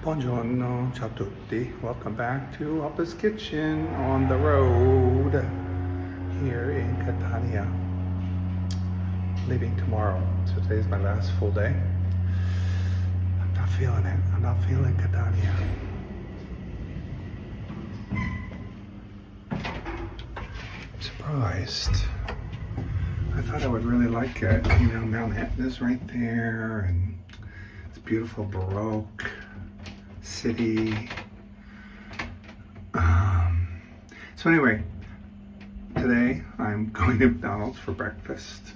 Buongiorno, ciao tutti. Welcome back to Appa's Kitchen on the road here in Catania. Leaving tomorrow. So today's my last full day. I'm not feeling it. I'm not feeling Catania. I'm surprised. I thought I would really like it. You know, Manhattan is right there and it's beautiful Baroque city. So anyway, today I'm going to McDonald's for breakfast.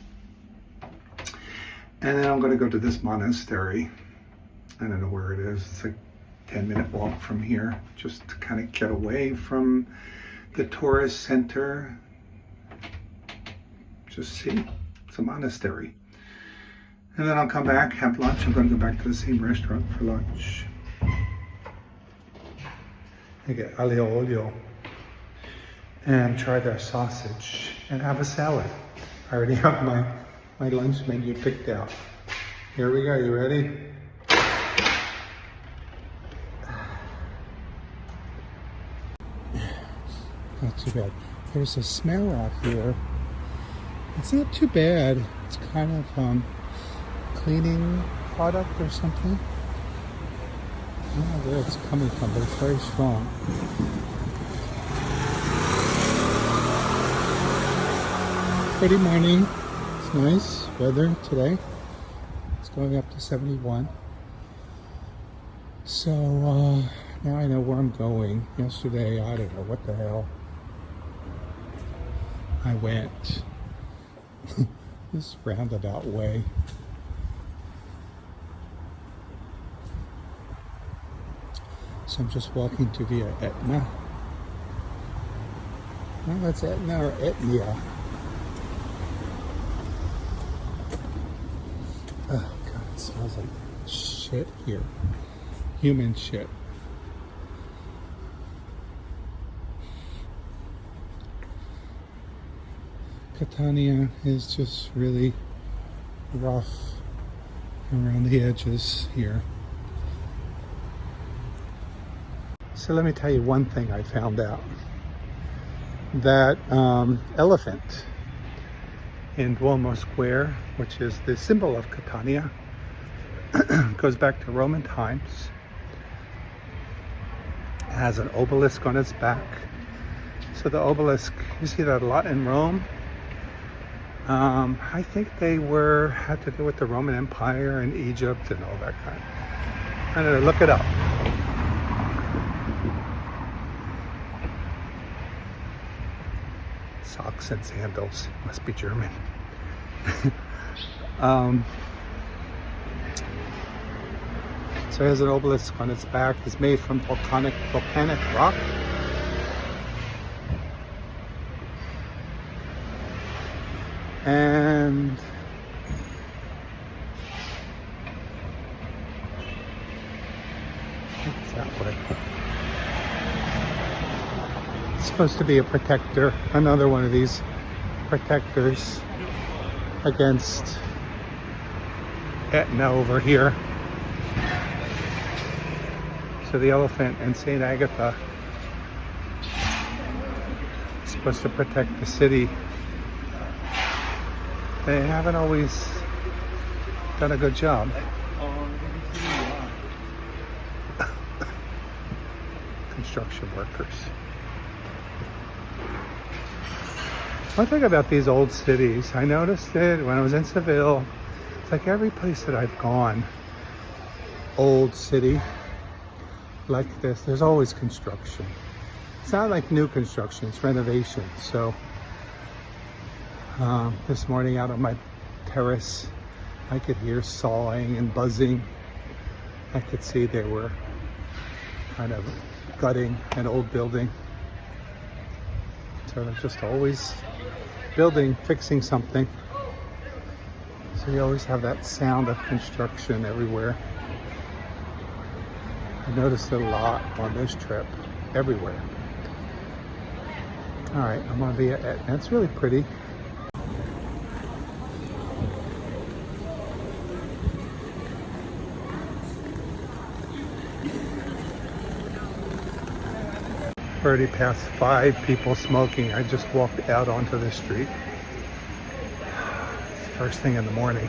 And then I'm going to go to this monastery. I don't know where it is. It's like a 10-minute walk from here, just to kind of get away from the tourist center. Just see, it's a monastery. And then I'll come back, have lunch. I'm going to go back to the same restaurant for lunch. I get Aglio, Olio, and try their sausage and have a salad. I already have my lunch menu picked out. Here we go, you ready? Not too bad. There's a smell out here. It's not too bad. It's kind of cleaning product or something. I don't know where it's coming from, but it's very strong. Pretty morning. It's nice weather today. It's going up to 71. So now I know where I'm going. Yesterday, I don't know what the hell. I went this roundabout way. So I'm just walking to via Etna. Well, that's Etna or Etnia. Oh God, it smells like shit here. Human shit. Catania is just really rough around the edges here. So let me tell you one thing I found out. That elephant in Duomo Square, which is the symbol of Catania, goes back to Roman times. It has an obelisk on its back. So the obelisk, you see that a lot in Rome. I think they had to do with the Roman Empire and Egypt and all that kind. I don't know, look it up. Socks and sandals, must be German. So it has an obelisk on its back. It's made from volcanic rock. And I think it's that way. It's supposed to be a protector, another one of these protectors against Etna over here. So the elephant and St. Agatha is supposed to protect the city. They haven't always done a good job. Construction workers. One thing about these old cities, I noticed it when I was in Seville. It's like every place that I've gone, old city like this, there's always construction. It's not like new construction, it's renovation. So this morning out on my terrace, I could hear sawing and buzzing. I could see they were kind of gutting an old building. So they're just always building, fixing something. So you always have that sound of construction everywhere. I noticed it a lot on this trip, everywhere. All right, I'm on via Etna. It's really pretty. already passed 5 people smoking. I just walked out onto the street. First thing in the morning.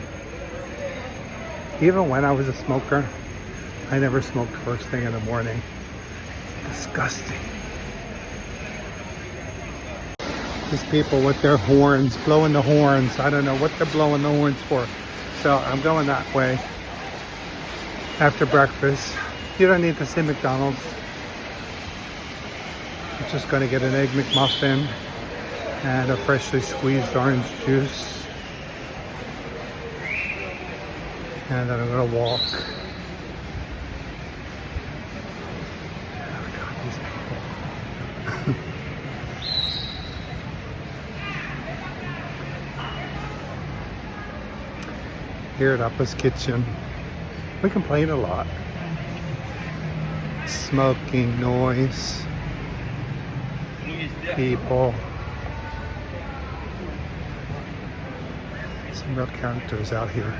Even when I was a smoker, I never smoked first thing in the morning. It's disgusting. These people with their horns, blowing the horns. I don't know what they're blowing the horns for. So I'm going that way after breakfast. You don't need to see McDonald's. I'm just going to get an Egg McMuffin and a freshly squeezed orange juice. And then I'm going to walk. Oh God, these people. Here at Appa's Kitchen, we complain a lot. Smoking, noise, people. Some real characters out here.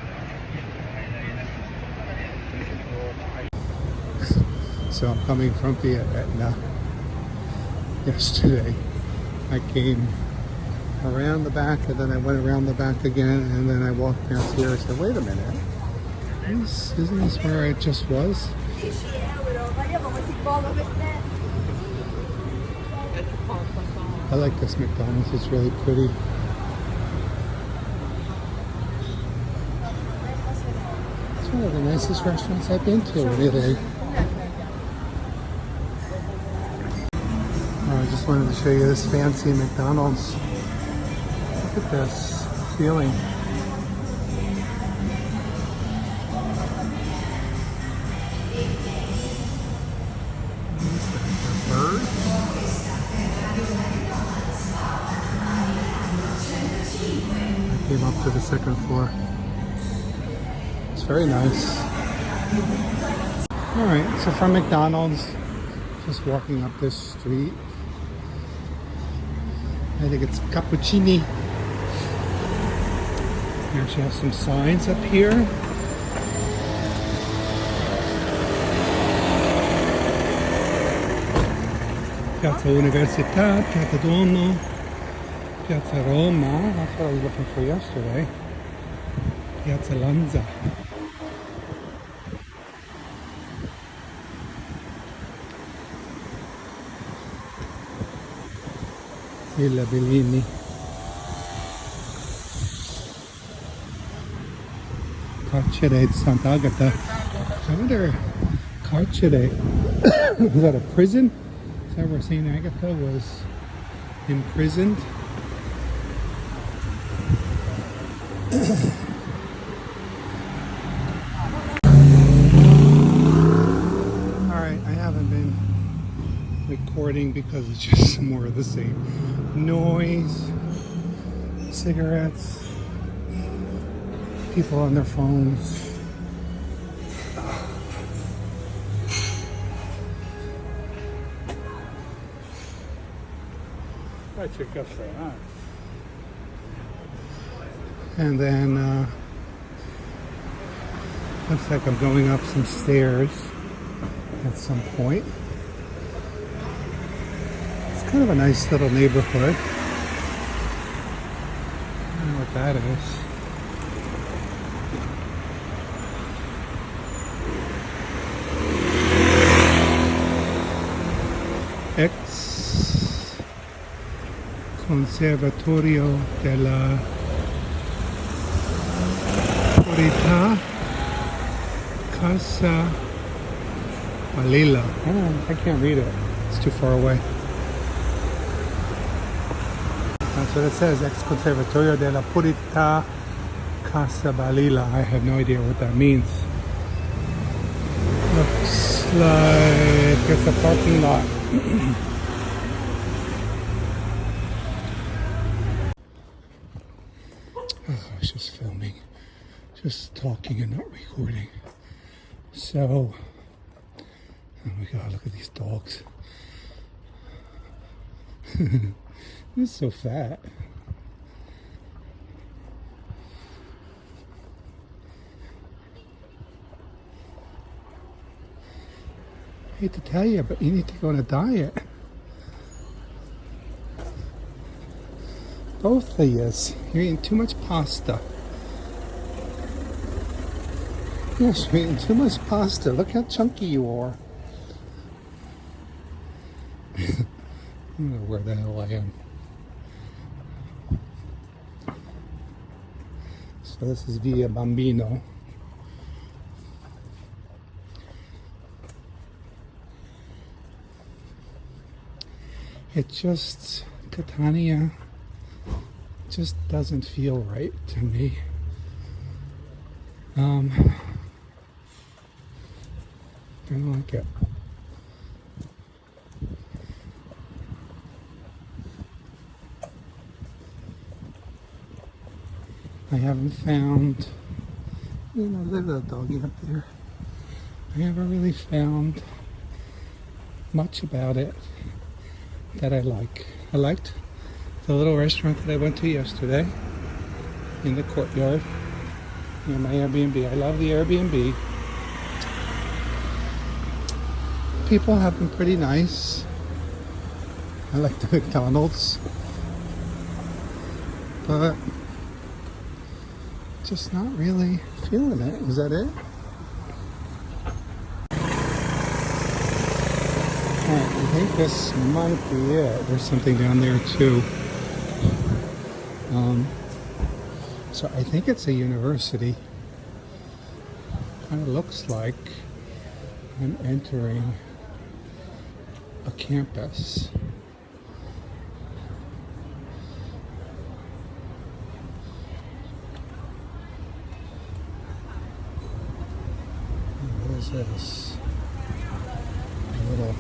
So I'm coming from the Etna. Yesterday I came around the back and then I went around the back again and then I walked past here. I said, wait a minute, isn't this where I just was? I like this McDonald's, it's really pretty. It's one of the nicest restaurants I've been to, really. I just wanted to show you this fancy McDonald's. Look at this ceiling. Birds. I came up to the second floor. It's very nice. Alright, so from McDonald's, just walking up this street. I think it's Cappuccini. We actually have some signs up here. Piazza Università, Piazza Duomo, Piazza Roma. That's what I was looking for yesterday. Piazza Lanza. Villa Bellini. Carcere di Sant'Agata. I wonder, Carcere, is that a prison? Is that where St. Agatha was imprisoned? Alright, I haven't been recording because it's just more of the same. Noise, cigarettes, people on their phones. And then looks like I'm going up some stairs at some point. It's kind of a nice little neighborhood. I don't know what that is. Ex Conservatorio della Purità Casa Balilla. I can't read it. It's too far away. That's what it says. Ex Conservatorio della Purità Casa Balilla. I have no idea what that means. Looks like it's a parking lot. Oh, I was just filming, just talking and not recording. So, oh my God, look at these dogs. This is so fat. I hate to tell you, but you need to go on a diet. Both of yous. You're eating too much pasta. Yes, you're eating too much pasta. Look how chunky you are. I don't know where the hell I am. So this is Via Bambino. It just, Catania just doesn't feel right to me. I don't like it. I haven't found, you know, there's a doggy up there. I haven't really found much about it that I like. I liked the little restaurant that I went to yesterday in the courtyard near my Airbnb. I love the Airbnb. People have been pretty nice. I like the McDonald's, but just not really feeling it. Is that it? Alright, I think this might be it. There's something down there too. So I think it's a university. Kind of looks like I'm entering a campus. What is this? A little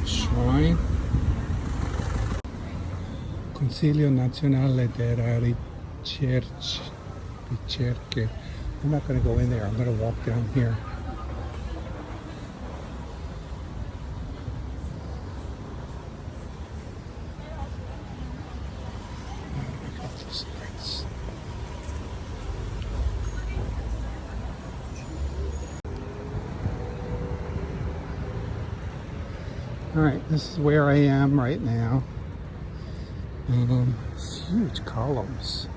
shrine. Consiglio Nazionale della Ricerche. I'm not going to go in there. I'm going to walk down here. Alright, this is where I am right now. Huge columns.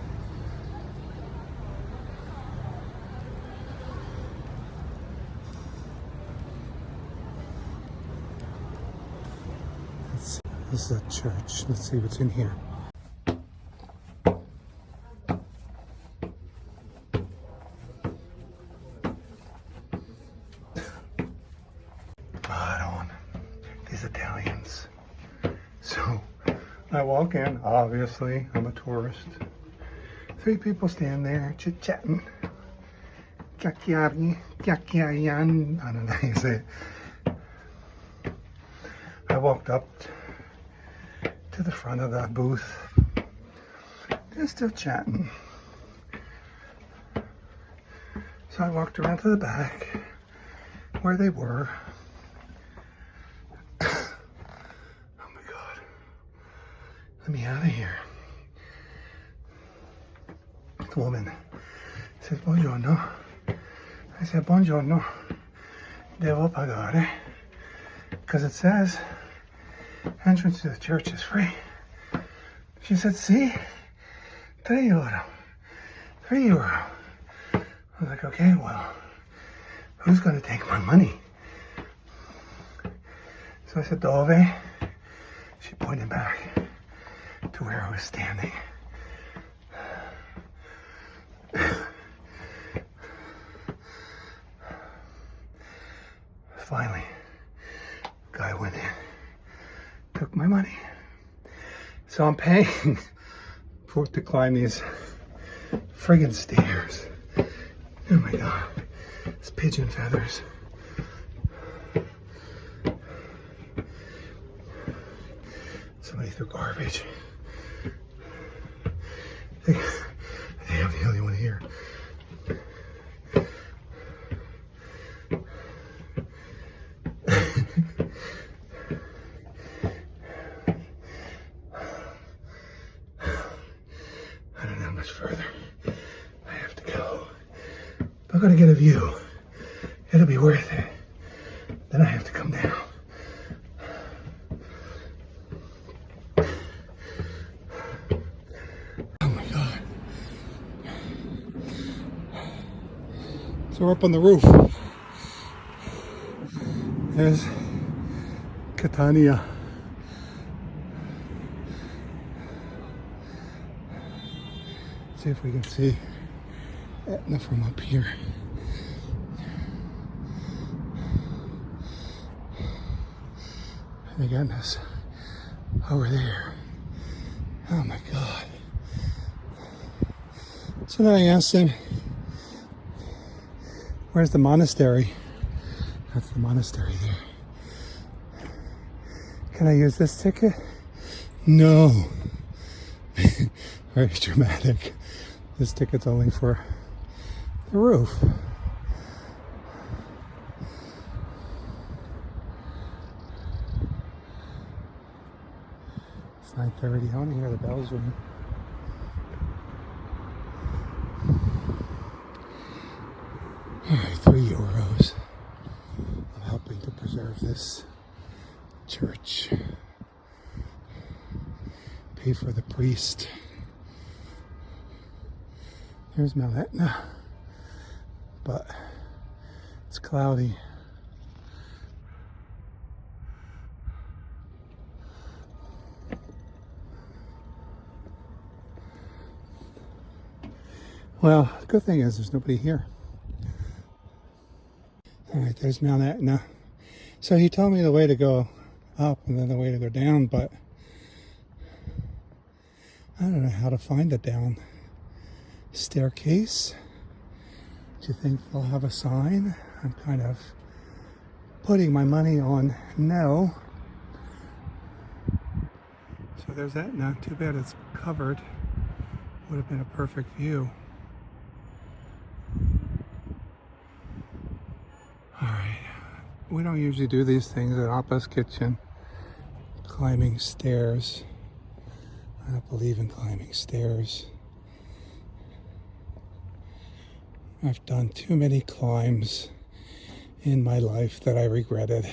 This is a church. Let's see what's in here. These Italians. So I walk in, obviously, I'm a tourist. 3 people stand there chit-chatting. Chiacchiari, chiacchiarian. I don't know how you say it. I walked up to the front of the booth. They're still chatting. So I walked around to the back where they were. Let me out of here. The woman says, buongiorno. I said, buongiorno. Devo pagare. Because it says entrance to the church is free. She said, sì. €3. €3. I was like, okay, well, who's going to take my money? So I said, dove? She pointed back to where I was standing. Finally, guy went in, took my money. So I'm paying for it to climb these friggin' stairs. Oh my God, it's pigeon feathers. Somebody threw garbage. I think I'm the only one here. I don't know how much further I have to go. If I'm gonna get a view, it'll be worth it. Then I have to come down. So we're up on the roof. There's Catania. See if we can see Etna from up here. And again, this over there. Oh my God. So then I asked him, where's the monastery? That's the monastery there. Can I use this ticket? No. Very dramatic. This ticket's only for the roof. It's 9:30. I want to hear the bells ring. All right, €3. I'm helping to preserve this church. Pay for the priest. Here's Mount Etna, but it's cloudy. Well, the good thing is there's nobody here. All right, there's Mount Etna. So he told me the way to go up and then the way to go down, but I don't know how to find the down staircase. Do you think they'll have a sign? I'm kind of putting my money on no. So there's Etna. Too bad it's covered. Would have been a perfect view. Alright, we don't usually do these things at Appa's kitchen. Climbing stairs. I don't believe in climbing stairs. I've done too many climbs in my life that I regretted.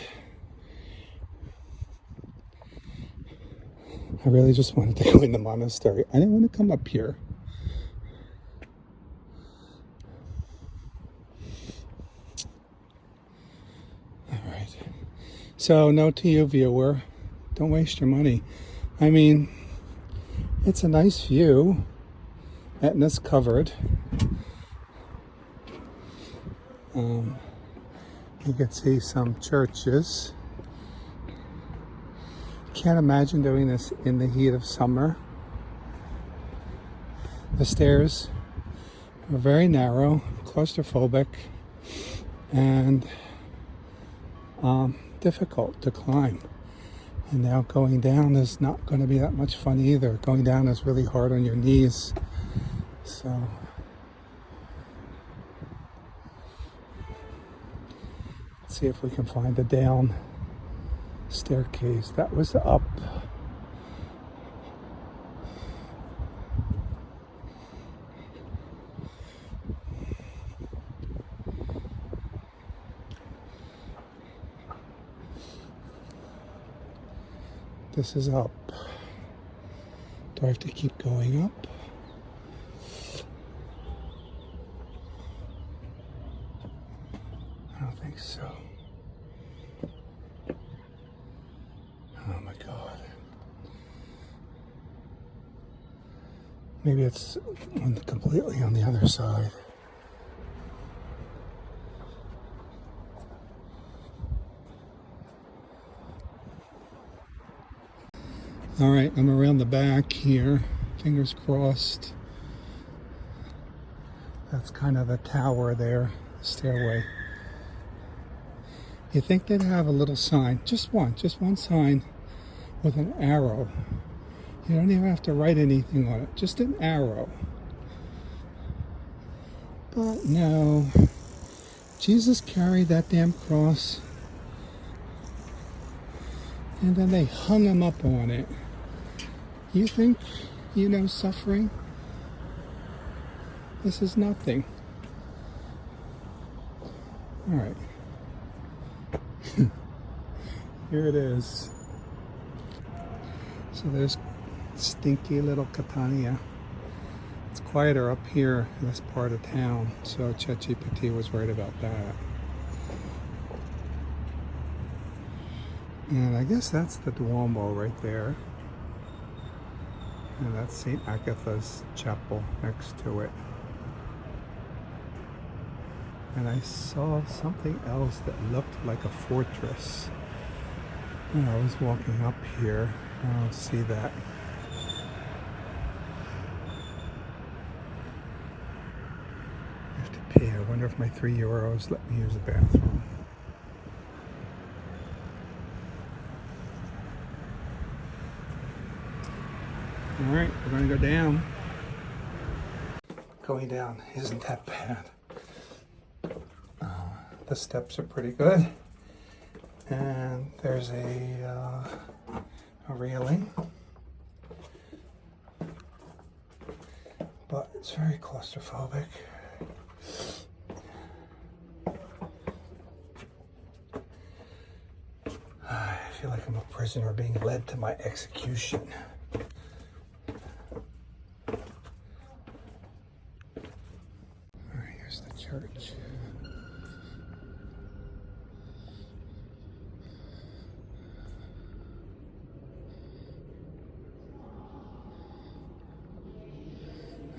I really just wanted to go in the monastery. I didn't want to come up here. Alright. So, note to you, viewer, don't waste your money. I mean, it's a nice view. Etna's covered. You can see some churches. Can't imagine doing this in the heat of summer. The stairs are very narrow, claustrophobic, and difficult to climb. And now going down is not going to be that much fun either. Going down is really hard on your knees. So let's see if we can find the down staircase. That was the up. This is up. Do I have to keep going up? I don't think so. Oh my God. Maybe it's completely on the other side. All right, I'm around the back here. Fingers crossed. That's kind of the tower there, the stairway. You think they'd have a little sign, just one sign with an arrow. You don't even have to write anything on it, just an arrow. But no, Jesus carried that damn cross and then they hung him up on it. You think you know suffering? This is nothing. All right. Here it is. So there's stinky little Catania. It's quieter up here in this part of town, so ChatGPT was right about that. And I guess that's the Duomo right there. And that's St. Agatha's Chapel next to it. And I saw something else that looked like a fortress when I was walking up here. I don't see that. I have to pay. I wonder if my €3 let me use the bathroom. All right, we're gonna go down. Going down isn't that bad. The steps are pretty good, and there's a railing, but it's very claustrophobic. I feel like I'm a prisoner being led to my execution. All right, here's the church.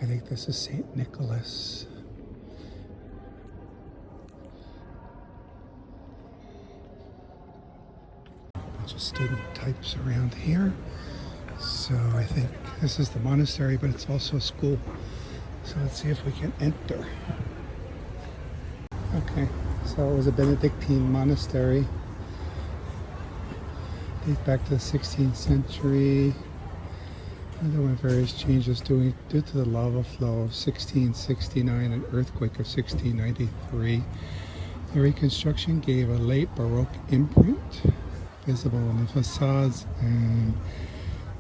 I think this is St. Nicholas. A bunch of student types around here. So I think this is the monastery, but it's also a school. So let's see if we can enter. Okay, so it was a Benedictine monastery. Dates back to the 16th century. Underwent various changes due to the lava flow of 1669 and earthquake of 1693. The reconstruction gave a late Baroque imprint, visible in the facades and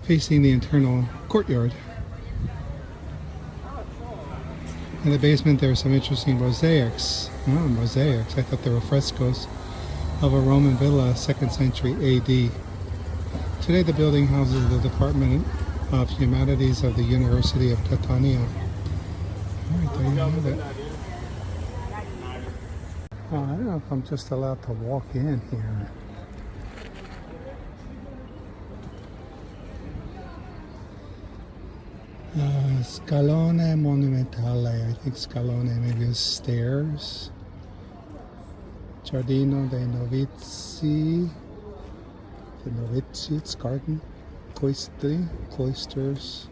facing the internal courtyard. In the basement there are some interesting mosaics. Oh, mosaics. I thought they were frescoes of a Roman villa, 2nd century AD. Today the building houses the Department of Humanities of the University of Catania. Alright, there you have it. Oh, I don't know if I'm just allowed to walk in here. Scalone Monumentale. I think Scalone maybe is stairs. Giardino dei Novizi. The Novizi, it's garden. Cloisters.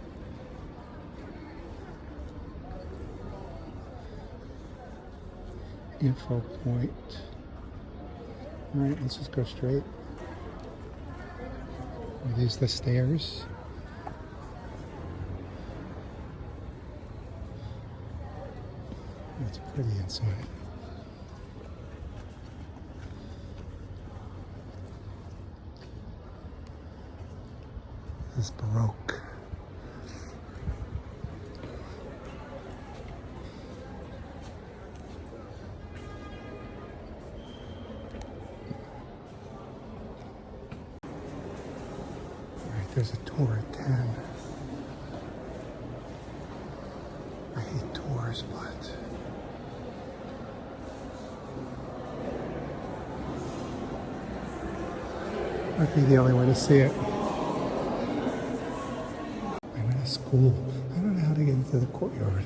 Info point. Alright, let's just go straight. Are these the stairs? It's pretty inside. This is Baroque. Alright, there's a tour at 10. I hate tours, but might be the only way to see it. I'm in a school. I don't know how to get into the courtyard.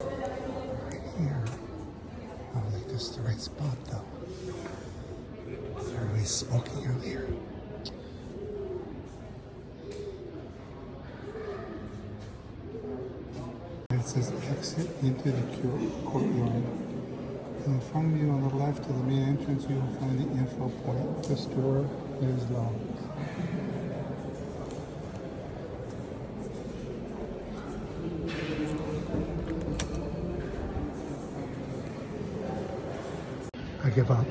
Right here. I don't think this is the right spot though. Everybody's smoking out here. It says exit into the courtyard. In front of you on the left to the main entrance, you will find the info point. This door is locked. I give up.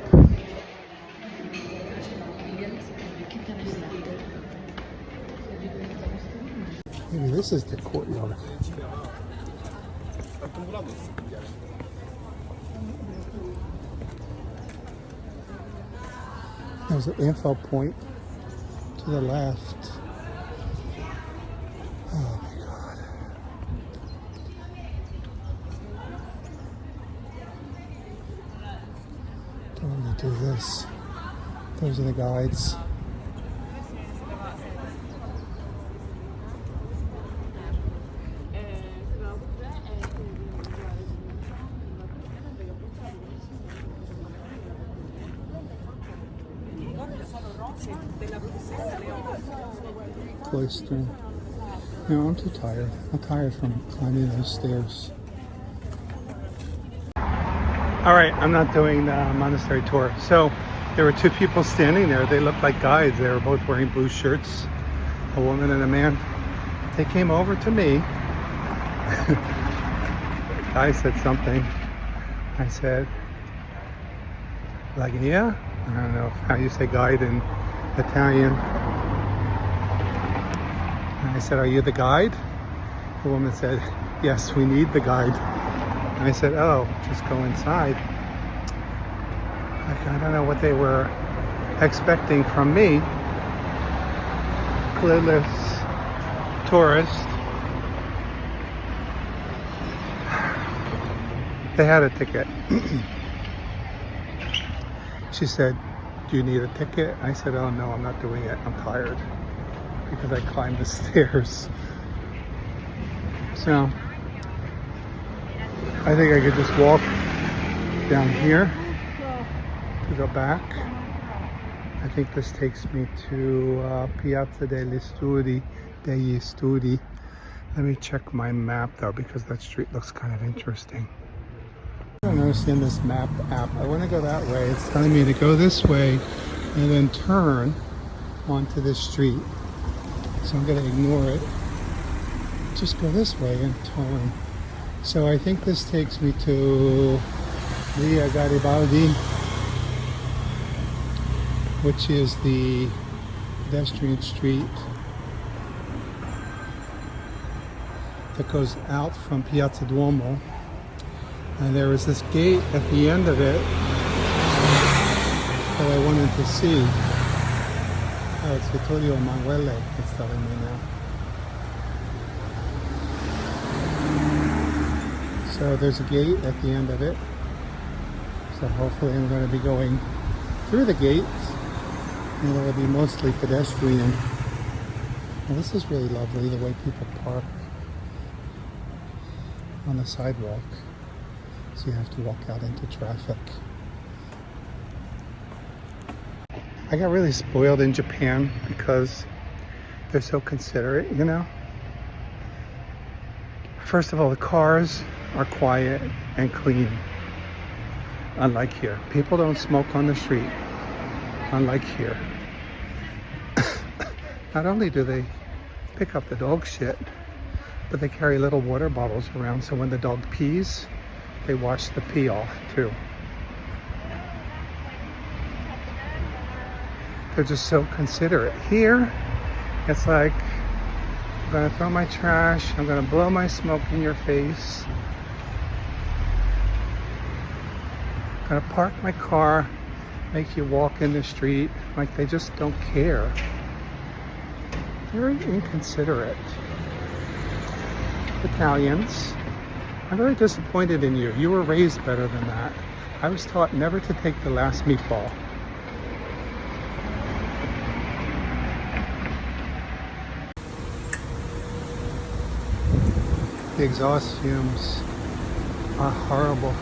Maybe this is the courtyard. There's an info point to the left. Oh my God. Don't want to do this. Those are the guides. Cloister. No, I'm too tired. I'm tired from climbing those stairs. All right, I'm not doing the monastery tour. So there were two people standing there. They looked like guides. They were both wearing blue shirts, a woman and a man. They came over to me. The guy said something. I said, Aglio? I don't know how you say guide in Italian. And I said, are you the guide? The woman said, yes, we need the guide. And I said, oh, just go inside. Like, I don't know what they were expecting from me. Clueless tourist. They had a ticket. She said, do you need a ticket? I said, oh no, I'm not doing it. I'm tired because I climbed the stairs. So I think I could just walk down here to go back. I think this takes me to Piazza degli Studi. Let me check my map though, because that street looks kind of interesting. I don't understand this map app. I want to go that way. It's telling me to go this way and then turn onto this street. So I'm going to ignore it. Just go this way and turn. So I think this takes me to Via Garibaldi, which is the pedestrian street that goes out from Piazza Duomo. And there was this gate at the end of it that I wanted to see. Oh, it's Vittorio Emanuele, it's telling me now. So there's a gate at the end of it. So hopefully I'm going to be going through the gate, and it will be mostly pedestrian. Well, this is really lovely, the way people park on the sidewalk. So you have to walk out into traffic. I got really spoiled in Japan because they're so considerate, you know? First of all, the cars are quiet and clean, unlike here. People don't smoke on the street, unlike here. Not only do they pick up the dog shit, but they carry little water bottles around, so when the dog pees, they wash the pee off too. They're just so considerate. Here, it's like, I'm gonna throw my trash, I'm gonna blow my smoke in your face. I'm gonna park my car, make you walk in the street. Like, they just don't care. Very inconsiderate. Italians, I'm very disappointed in you. You were raised better than that. I was taught never to take the last meatball. The exhaust fumes are horrible.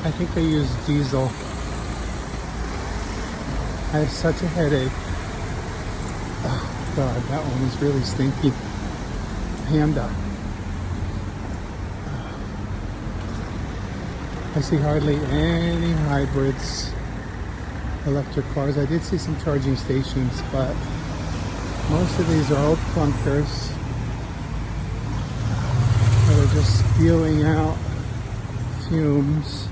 I think they use diesel. I have such a headache. Oh God, that one is really stinky. Panda. I see hardly any hybrids, electric cars. I did see some charging stations, but most of these are old clunkers that are just spewing out fumes.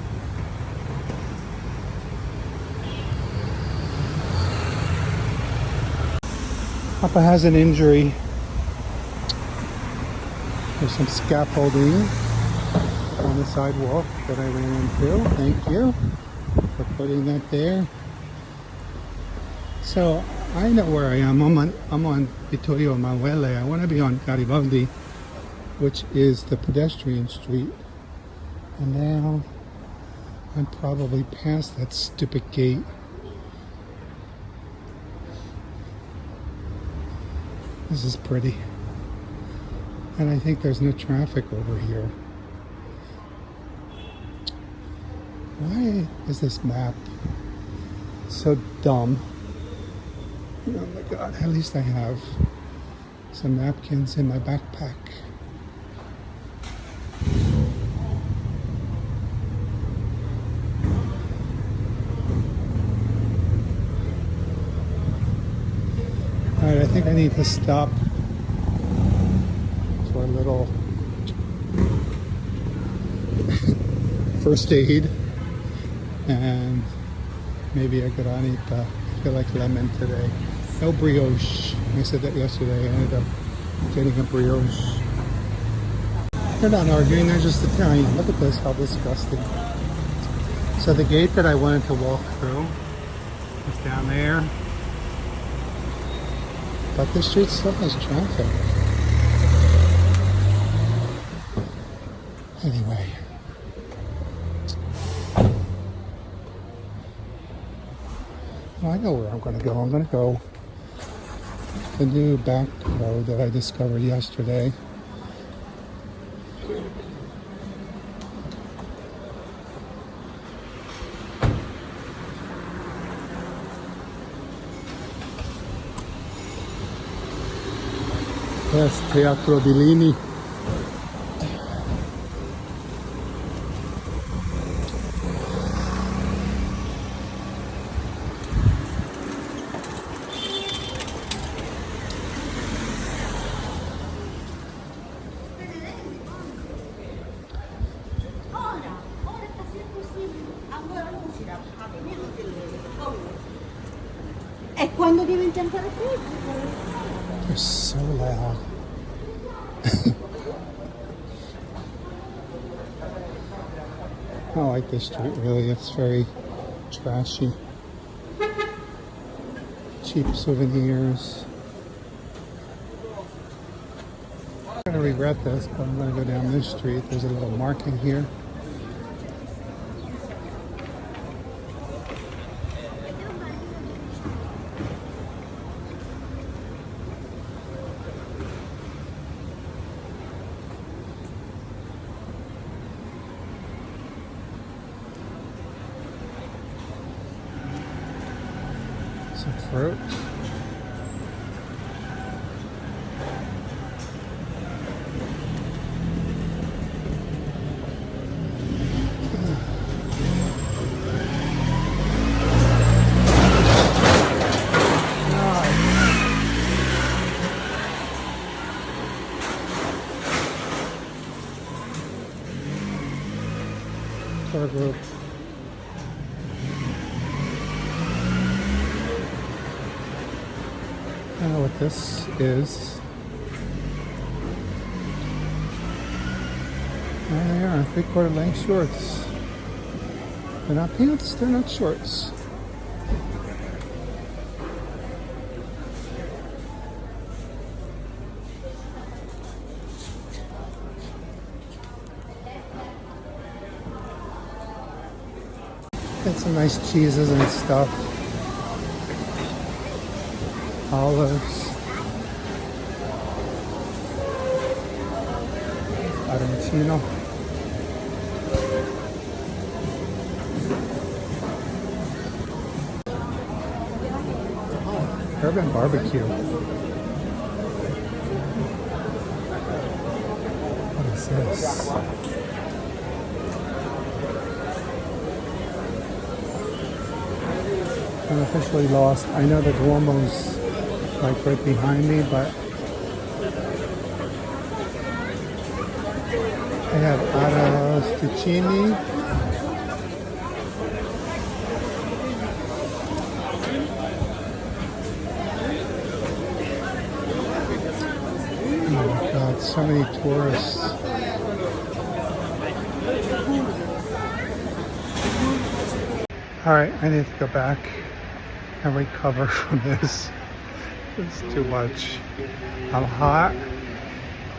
Appa has an injury. There's some scaffolding on the sidewalk that I ran into. Thank you for putting that there. So I know where I am. I'm on Vittorio Emanuele. I want to be on Garibaldi, which is the pedestrian street. And now I'm probably past that stupid gate. This is pretty. And I think there's no traffic over here. Why is this map so dumb? Oh my god, at least I have some napkins in my backpack. Alright, I think I need to stop for a little first aid and maybe a granita. I feel like lemon today. No brioche. I said that yesterday. I ended up getting a brioche. They're not arguing, they're just Italian. Look at this, how disgusting. So the gate that I wanted to walk through is down there. But this street still has traffic. Anyway. Well, I know where I'm going to go. I'm going to go the new back road that I discovered yesterday. Yes, Teatro Bellini. E quando diventi ancora più? They're so loud. I don't like this street really, it's very trashy. Cheap souvenirs. I'm gonna regret this, but I'm gonna go down this street. There's a little market here. Some fruit. Tour group. I don't know what this is. There they are, 3/4 length shorts. They're not pants, they're not shorts. Got some nice cheeses and stuff. Olives. Peppericino. Urban barbecue. What is this? I'm officially lost. I know the Duomo's like right behind me, but they have arrosticini. Oh my god, so many tourists. Alright, I need to go back and recover from this. It's too much. I'm hot.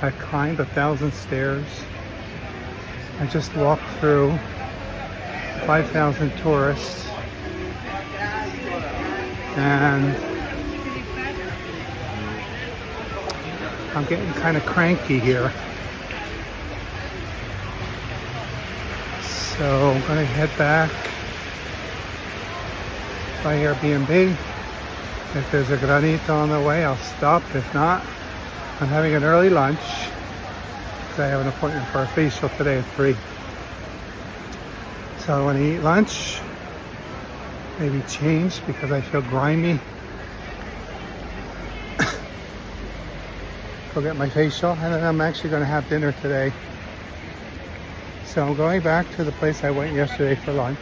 I climbed 1,000 stairs. I just walked through 5,000 tourists. And I'm getting kind of cranky here. So I'm going to head back by Airbnb. If there's a granito on the way, I'll stop. If not, I'm having an early lunch because I have an appointment for a facial today at 3. So I want to eat lunch, maybe change because I feel grimy. Go get my facial, and then I'm actually going to have dinner today. So I'm going back to the place I went yesterday for lunch.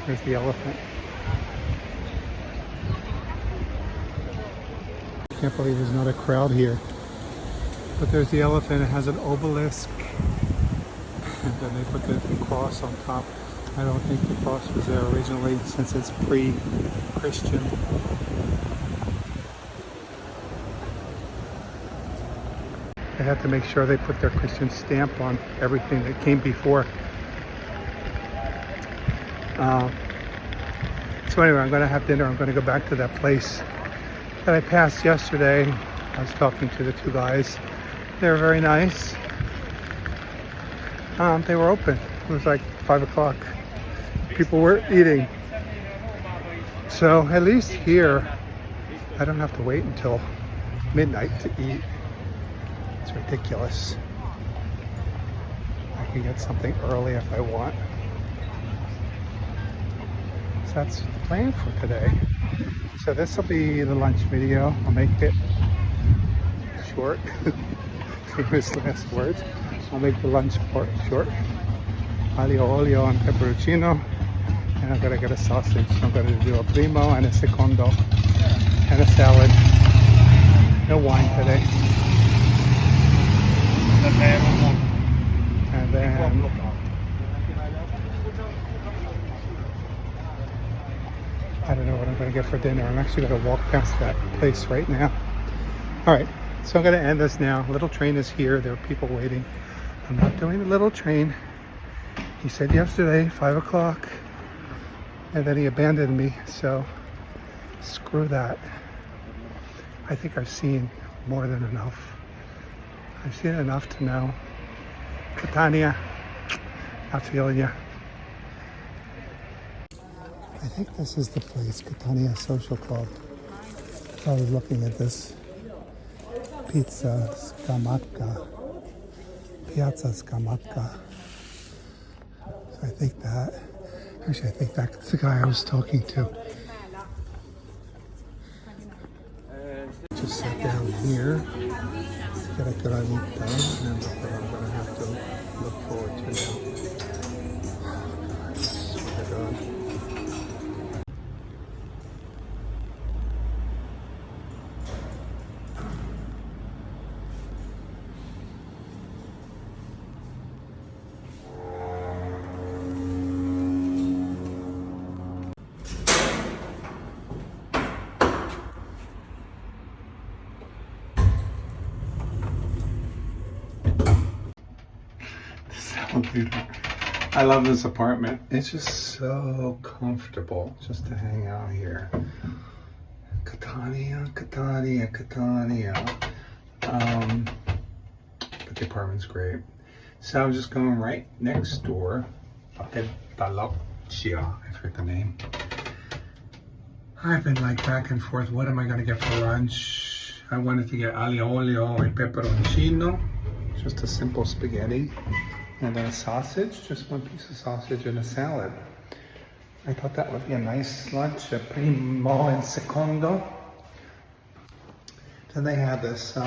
There's the elephant. I can't believe there's not a crowd here. But there's the elephant. It has an obelisk. And then they put the cross on top. I don't think the cross was there originally since it's pre-Christian. They had to make sure they put their Christian stamp on everything that came before. So anyway, I'm going to have dinner. I'm going to go back to that place that I passed yesterday. I was talking to the 2 guys. They were very nice. They were open. It was like 5 o'clock. People were eating. So at least here, I don't have to wait until midnight to eat. It's ridiculous. I can get something early if I want. So that's the plan for today. So this will be the lunch video. I'll make it short. For his last words. I'll make the lunch part short. Aglio, olio, and peppericino. And I'm gonna get a sausage. So I'm gonna do a primo and a secondo and a salad. No wine today. And then I don't know what I'm going to get for dinner. I'm actually going to walk past that place right now. All right, so I'm going to end this now. Little train is here. There are people waiting. I'm not doing the little train. He said yesterday, 5 o'clock, and then he abandoned me. So screw that. I think I've seen more than enough. I've seen enough to know. Catania, not feeling ya. I think this is the place, Catania Social Club. I was looking at this. Pizza Scamacca. Piazza Scamacca. So I think that, actually I think that's the guy I was talking to. Just sat down here. Get a granita, and that's what I'm going to have to look forward to now. Swear to God. I love this apartment. It's just so comfortable just to hang out here. Catania, Catania, Catania. But the apartment's great. So I'm just going right next door. Pentolaccia, I forget the name. I've been like back and forth. What am I gonna get for lunch? I wanted to get aglio, olio, and peppericino. Just a simple spaghetti. And then a sausage, just one piece of sausage and a salad. I thought that would be a nice lunch, a primo and secondo. Then they had this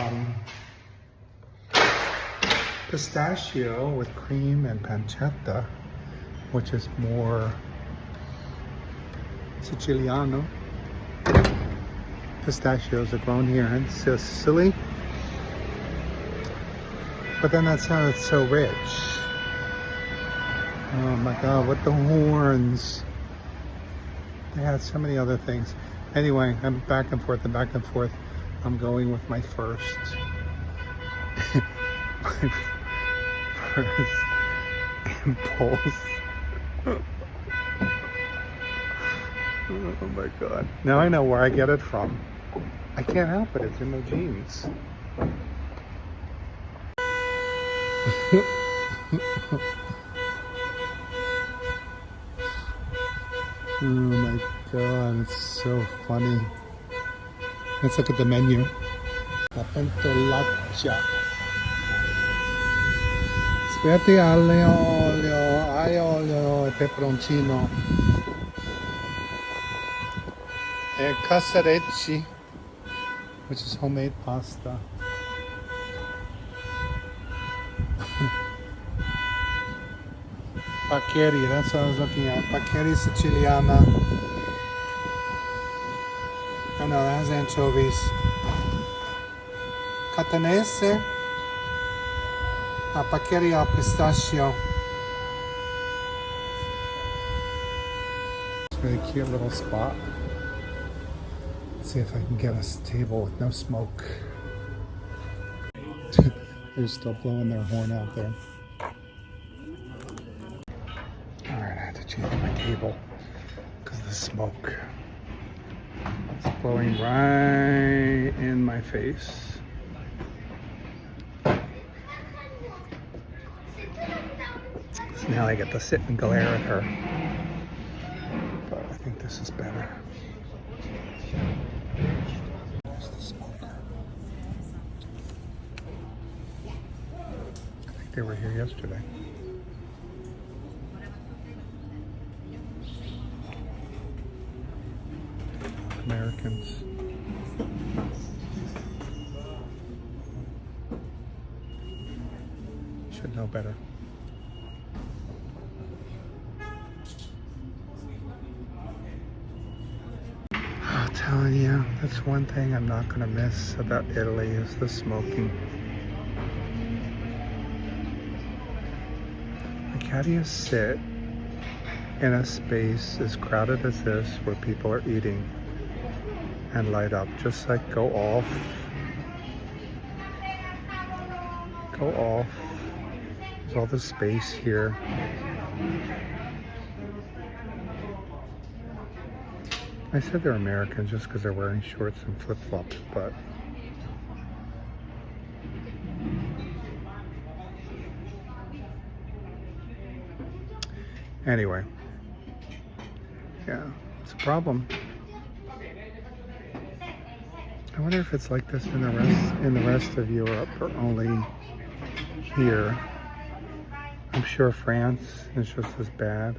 pistachio with cream and pancetta, which is more Siciliano. Pistachios are grown here in Sicily. But then that sounded so rich. Oh my God, with the horns. They had so many other things. Anyway, I'm back and forth and back and forth. I'm going with my first. My first impulse. Oh my god. Now I know where I get it from. I can't help it, it's in my jeans. Oh my god, it's so funny. Let's look at the menu. La Pentolaccia. Spaghetti aglio, olio e pepperoncino. E cassarecci, which is homemade pasta. Paccheri, that's what I was looking at. Paccheri Siciliana. Oh no, that has anchovies. Catanese. Paccheri al pistachio. It's a really cute little spot. Let's see if I can get us a table with no smoke. They're still blowing their horn out there. Alright, I had to change my table because of the smoke. It's blowing right in my face. So now I get to sit and glare at her. But I think this is better. There's the smoker. I think they were here yesterday. Americans. Should know better. I'm telling you, that's one thing I'm not going to miss about Italy is the smoking. Like, how do you sit in a space as crowded as this where people are eating and light up? Just like go off. Go off. There's all this space here. I said they're Americans just because they're wearing shorts and flip-flops, but anyway, yeah, it's a problem. I wonder if it's like this in the rest of Europe or only here. I'm sure France is just as bad.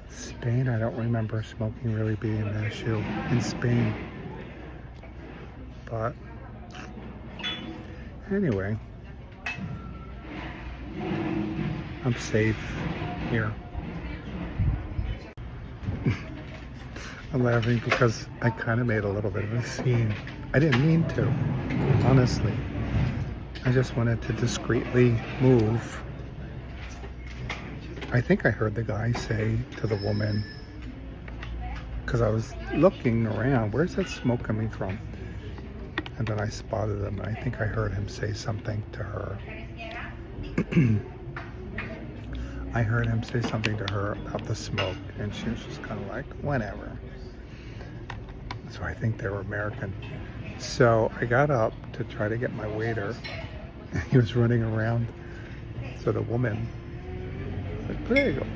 Spain, I don't remember smoking really being an issue in Spain. But anyway, I'm safe here. I'm laughing because I kind of made a little bit of a scene. I didn't mean to, honestly. I just wanted to discreetly move. I think I heard the guy say to the woman, because I was looking around, where's that smoke coming from? And then I spotted him, and I think I heard him say something to her. I heard him say something to her about the smoke, and she was just kind of like, whatever. So I think they were American. So I got up to try to get my waiter. He was running around. So the woman said, prego.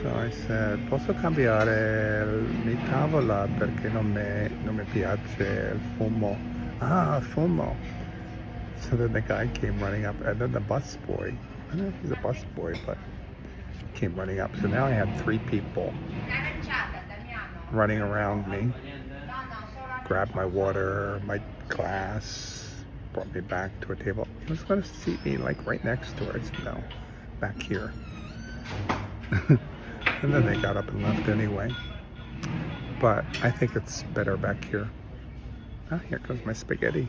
So I said, posso cambiare mi tavola perché non mi piace il fumo. Ah, fumo. So then the guy came running up, and then the bus boy, I don't know if he's a bus boy, but came running up. So now I had 3 people running around me, grabbed my water, my glass, brought me back to a table. He was going to seat me like right next to her. I said, no, back here. And then they got up and left anyway. But I think it's better back here. Ah, here comes my spaghetti.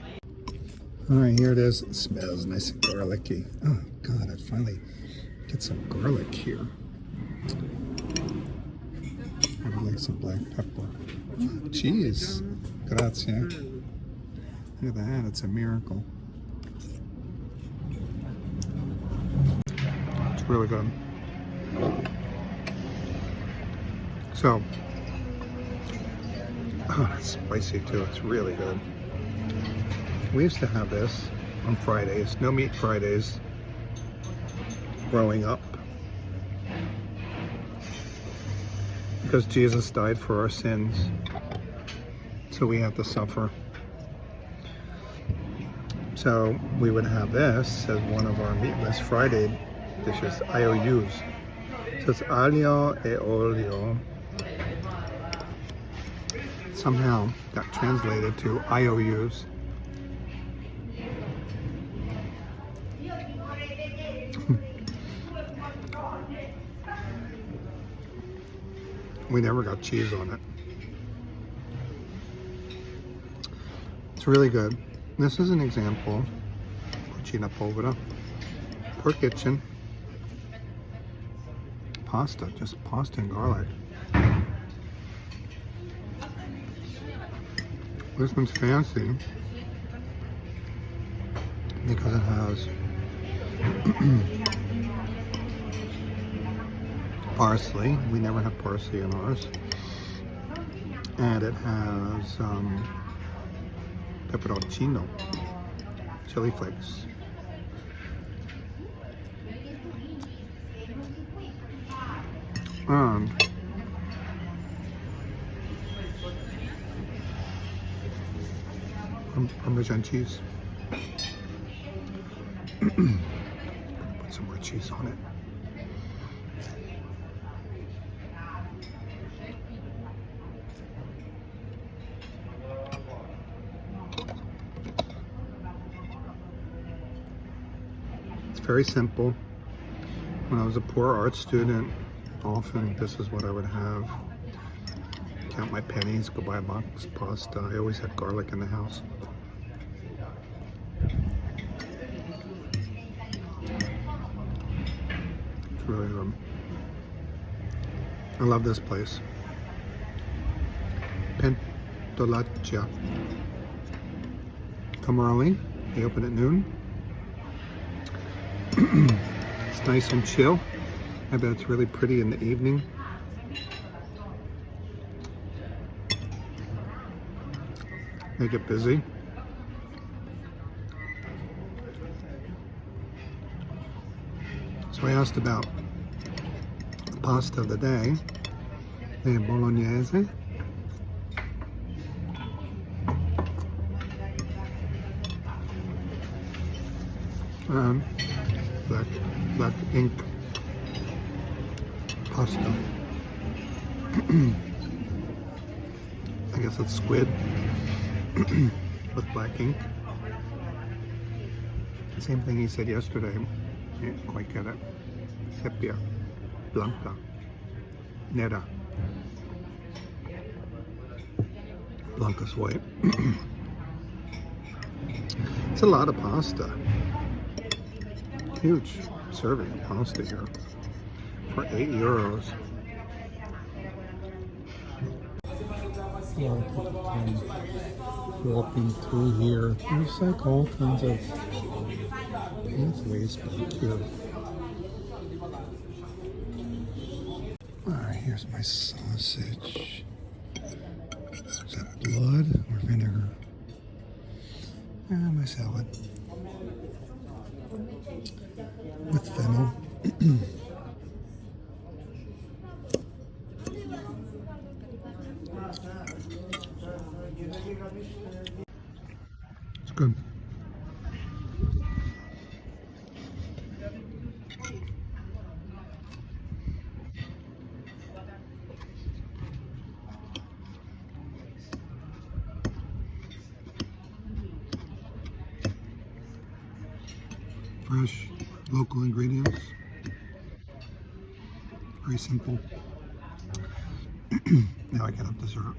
All right, here it is. It smells nice and garlicky. Oh God, I finally get some garlic here. like some black pepper. Cheese. Grazie. Look at that, it's a miracle. It's really good. So, oh, it's spicy too. It's really good. We used to have this on Fridays, no meat Fridays, growing up. Because Jesus died for our sins, so we have to suffer. So we would have this as one of our meatless Friday dishes, IOUs. So it's Aglio e Olio. Somehow got translated to IOUs. We never got cheese on it. It's really good. This is an example. Cucina povera. Poor kitchen. Pasta, just pasta and garlic. This one's fancy because it has parsley. We never have parsley in ours. And it has peppericino, chili flakes. And Parmesan cheese. Put some more cheese on it. It's very simple. When I was a poor art student, often this is what I would have. Count my pennies, go buy a box of pasta. I always had garlic in the house. It's really good. I love this place. Pentolaccia. Come early. They open at noon. It's nice and chill. I bet it's really pretty in the evening. They get busy. So I asked about the pasta of the day. They have bolognese. And black ink pasta. I guess it's squid with black ink. Same thing he said yesterday. I didn't quite get it. Sepia, blanca, nera. Blanca's white. It's a lot of pasta. Huge serving of pasta here for €8. Walking through here, there's like all kinds of pathways back here. Alright, here's my sausage. Is that blood or vinegar? And my salad. With fennel. It's good. Fresh, local ingredients. Very simple. Now I can have dessert.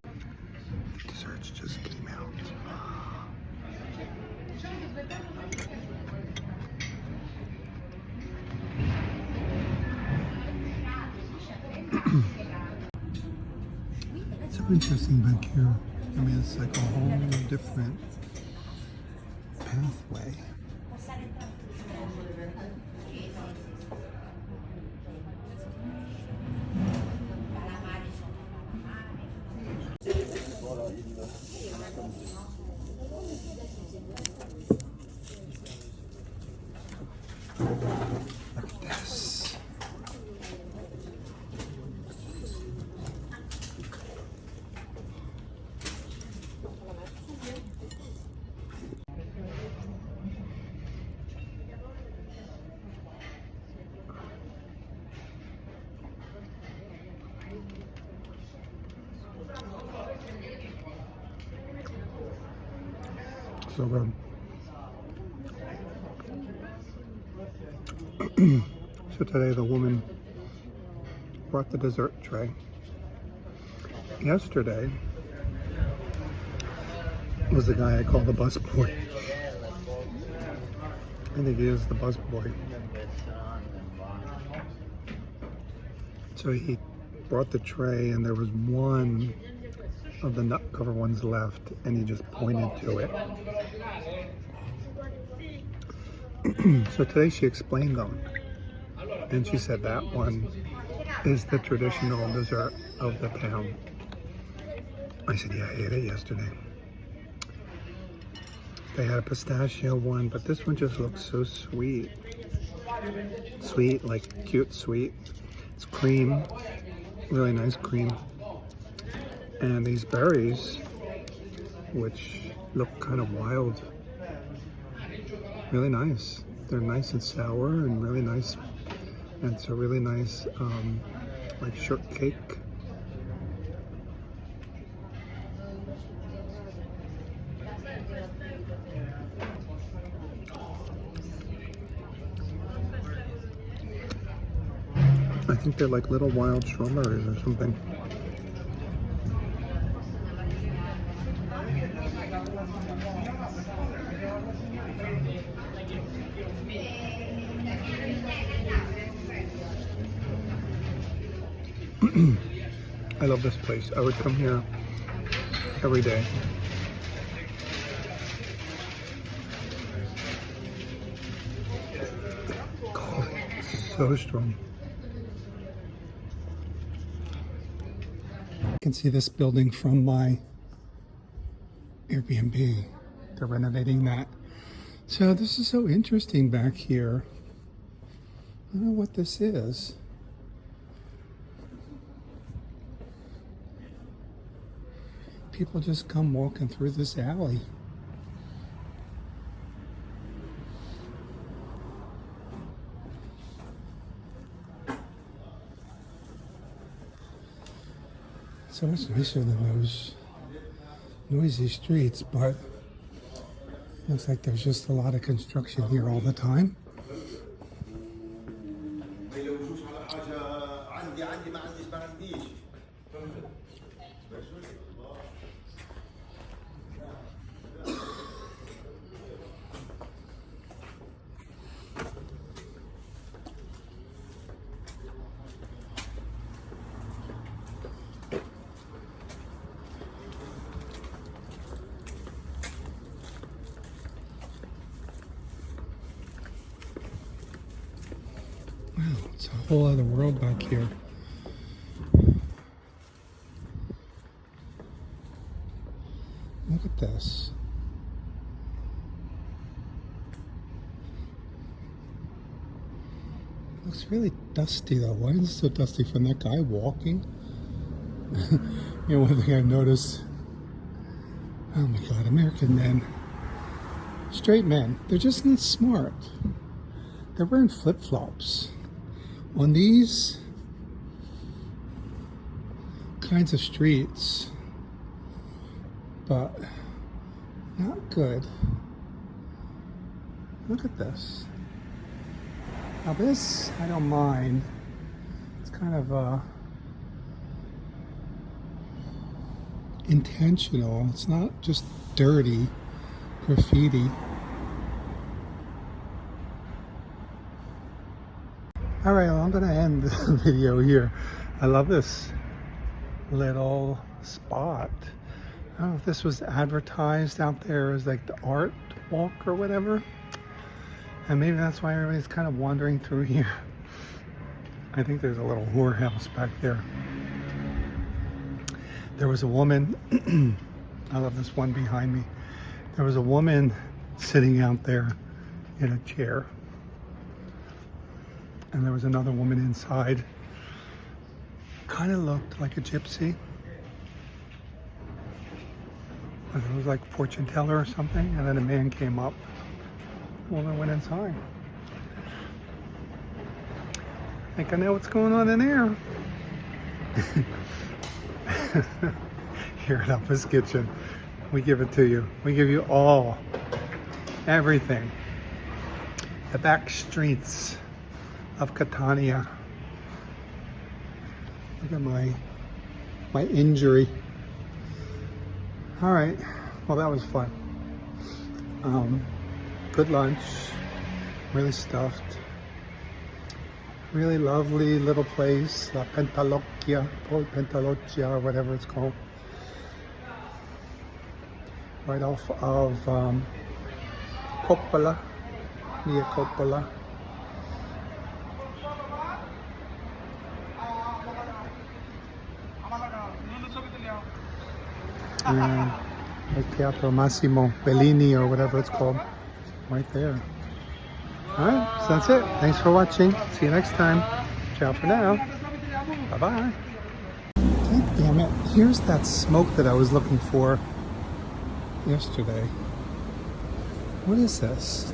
The desserts just came out. so interesting back here. I mean, it's like a whole different pathway. Look at this. So good. So today the woman brought the dessert tray. Yesterday was the guy I call the busboy. I think he is the busboy. So he brought the tray and there was one of the nut cover ones left and he just pointed to it. So today she explained them and she said that one is the traditional dessert of the town. I said, yeah, I ate it yesterday. They had a pistachio one, but this one just looks so sweet. Sweet, like cute sweet. It's cream, really nice cream. And these berries, which look kind of wild, really nice. They're nice and sour and really nice. And it's a really nice, like shortcake. I think they're like little wild strawberries or something. I love this place. I would come here every day. Coffee, so strong. I can see this building from my Airbnb. They're renovating that. So this is so interesting back here. I don't know what this is. People just come walking through this alley. So much nicer than those noisy streets, but looks like there's just a lot of construction here all the time. Wow, it's a whole other world back here. Look at this. Looks really dusty though. Why is it so dusty from that guy walking? You know, one thing I've noticed, oh my God, American men, straight men, they're just not smart. They're wearing flip-flops on these kinds of streets, but not good. Look at this. Now this, I don't mind. It's kind of intentional. It's not just dirty graffiti. All right, well, I'm gonna end the video here. I love this. little spot. I don't know if this was advertised out there as like the art walk or whatever. And maybe that's why everybody's kind of wandering through here. I think there's a little whorehouse back there. There was a woman, I love this one behind me. There was a woman sitting out there in a chair. And there was another woman inside. Kind of looked like a gypsy. It was like fortune teller or something. And then a man came up. The woman went inside. I think I know what's going on in there. Here at Appa's Kitchen, we give it to you. We give you all, everything. The back streets of Catania. Look at my injury. All right, well that was fun. Good lunch, really stuffed. Really lovely little place, La Pentolaccia, Pentolaccia, or whatever it's called. Right off of Coppola, near Coppola. And the Teatro Massimo Bellini, or whatever it's called, right there. Alright, so that's it. Thanks for watching. See you next time. Ciao for now. Bye-bye. God damn it. Here's that smoke that I was looking for yesterday. What is this?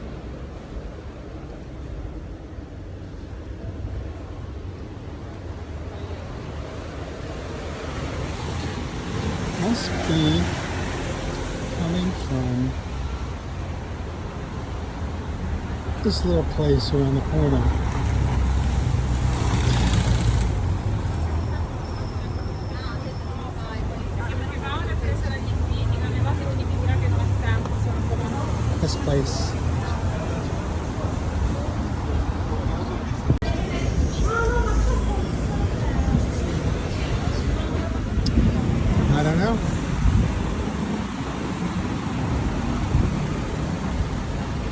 Must be coming from this little place around the corner. This place. I don't know.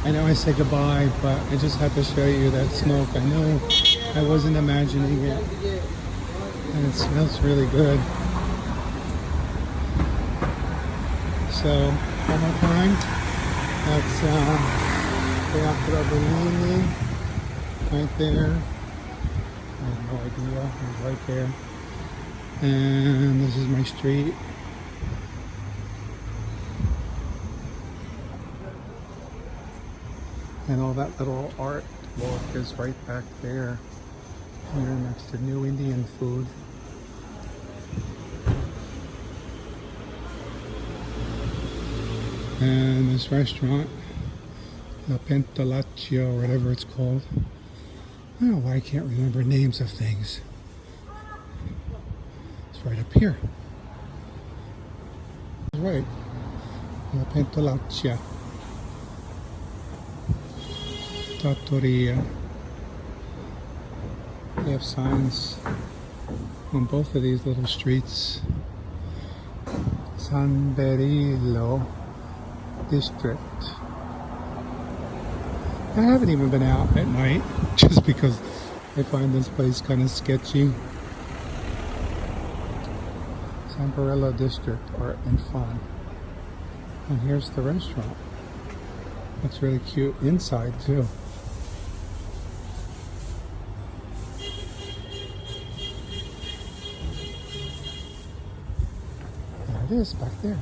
I know I said goodbye, but I just had to show you that smoke. I know I wasn't imagining it. And it smells really good. So, one more time. That's Teatro Bellini right there. I have no idea. It's right there. And this is my street. And all that little art walk is right back there, here next to New Indian food. And this restaurant, the Pentolaccia, or whatever it's called. I don't know why I can't remember names of things. It's right up here. Right, the Pentolaccia. Trattoria. They have signs on both of these little streets. San Berillo District. I haven't even been out at night just because I find this place kind of sketchy. San Berillo District, Art and Fun. And here's the restaurant. Looks really cute inside too. There it is back there.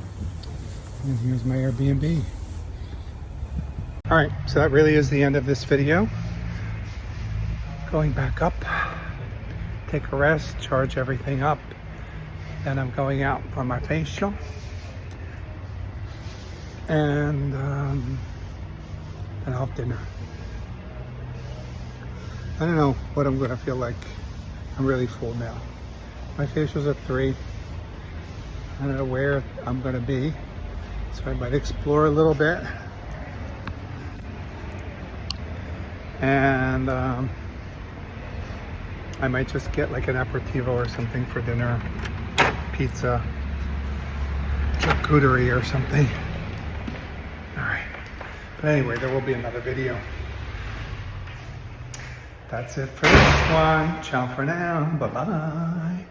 And here's my Airbnb. Alright, so that really is the end of this video. Going back up, take a rest, charge everything up. Then I'm going out for my facial. And I'll have dinner. I don't know what I'm gonna feel like. I'm really full now. My facial's at 3. I don't know where I'm gonna be, so I might explore a little bit. And I might just get like an aperitivo or something for dinner. pizza charcuterie or something. All right. But anyway, there will be another video. That's it for this one. Ciao for now. Bye-bye.